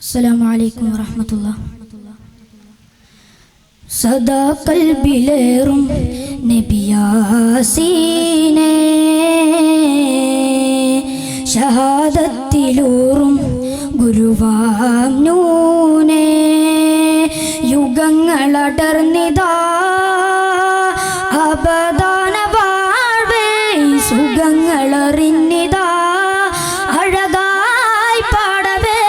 അസ്സലാമു അലൈക്കും വറഹ്മത്തുള്ളാഹി. സദാ കൽബിലേറും നബിയാസീനെ, ഷഹാദത്തിലൂറും ഗുരുവാം നൂനെ, യുഗങ്ങളടർന്നിതാ അപദാന വാഴ്വേ, സുഖങ്ങളറിഞ്ഞിതാ അഴകായി പാടവേ,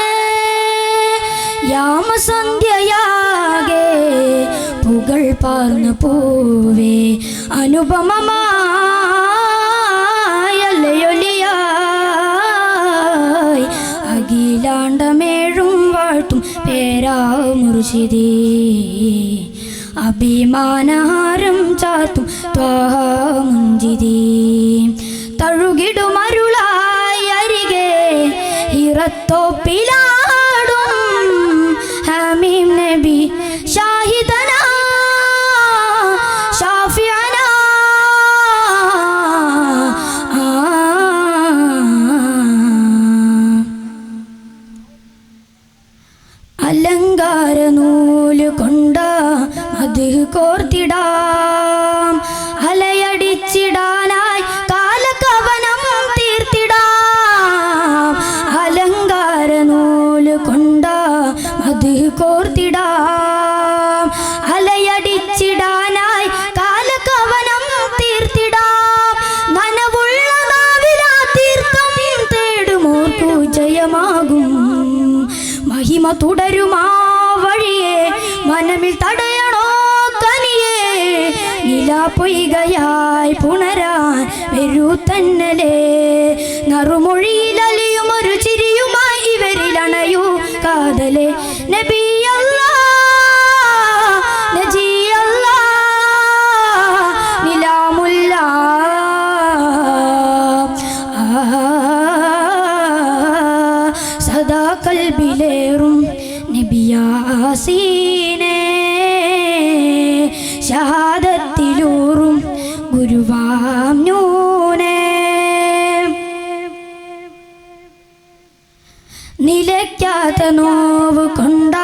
യാമസന്ധ്യയാകെ പുകൾ പാർന്നു പോവേ, അനുപമമായല്ലയൊലിയായി അഖിലാണ്ടമേഴും വാഴ്ത്തും പേരാ മുർശിദീ, അഭിമാനഹാരം ചാത്തും ത്വാഹ മുൻജിദീ, തഴുകിടുമരുളായി അരികെ ഹിറത്തോപ്പിലാടും ഹമീം നബി ഷാഹിദന ഷാഫിഅന, അലങ്കാര നൂല് കൊണ്ട മദ്ഹ് കോർത്തിടാം, അലയടിച്ചിടാനായി കാലകവനം തീർത്തിടാം, അലങ്കാര നൂല് കൊണ്ട മദ്ഹ് കോർത്തിടാം, അലയടിച്ചിടാനായി കാലകവനം തീർത്തിടാം, നനവുള്ള നാവിലാ തീർത്ഥം തേടുമോർക്കു ജയമാകും, മഹിമ തുടരുമാ വഴിയെ മനമിൽ തടയണോ കനിയെ, നിലാപ്പൊയ്കയായി പുണരാൻ വരൂ തന്നലേ, നറുമൊഴിയിലലിയും ഒരു ചിരിയുമായി ഇവരിലണയൂ കാതലേ, നബി അല്ലാഹ് നജി അല്ലാഹ് നിലാമുല്ലാഹ്, സദാ കൽബിലേറും നബിയാസീനെ, ഷഹാദത്തിലൂറും ഗുരുവാം നൂനെ, നിലയ്ക്കാത്ത നോവ് കൊണ്ട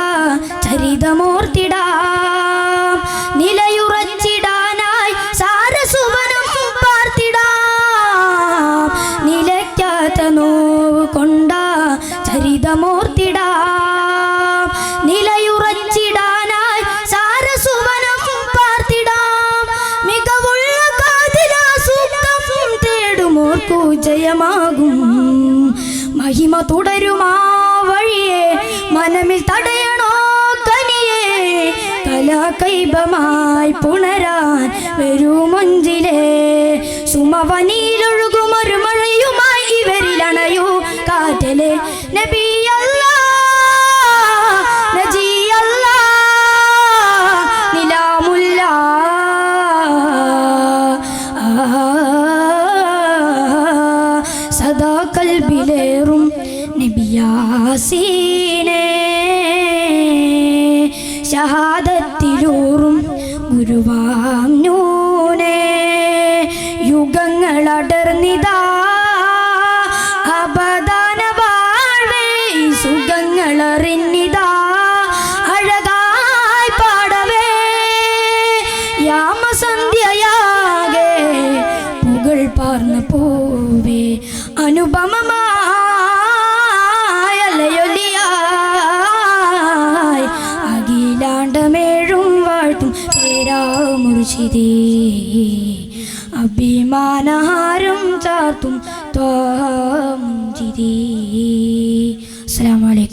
ചരിതമോർത്തിടാം, നിലയുറച്ചിടാനായി സാരസുവനം പാർത്തിടാം, നിലയ്ക്കാത്ത നോവ് കൊണ്ട ചരിതമോർത്തിടാം, നിലയുറച്ചിടാനായി സാരസുവനം പാർത്തിടാം, മികവുള്ള കാതിലാ സൂക്തം തേടുമോർക്കു ജയമാകും, മഹിമ തുടരുമാ വഴിയെ മനമിൽ തടയണോ കനിയെ, കലാകൈബമായി പുണരാൻ വരൂ മൊഞ്ചിലേ, സുമവനിയിലൊഴുകുമൊരു മഴയുമായി ഇവരിലണയൂ കാറ്റലേ, നബി അല്ലാഹ് നജി അല്ലാഹ് നിലാമുല്ലാഹ്, സദാ കൽബിലേറും നബിയാസീനെ, ഷഹാദത്തിലൂറും ഗുരുവാം നൂനെ, യുഗങ്ങളടർന്നിതാ അപദാന വാഴ്വേ, സുഖങ്ങളറിഞ്ഞിതാ അഴകായി പാടവേ, യാമസന്ധ്യയാകെ പുകൾ പാർന്നു പോവേ, അനുപമമായല്ലയൊലിയായി അഖിലാണ്ടമേഴും വാഴ്ത്തും പേരാ മുർശിദീ, അഭിമാനഹാരം ചാർത്തും ത്വാഹ മുൻജിദീ. അസ്സലാമു അലൈക്കും.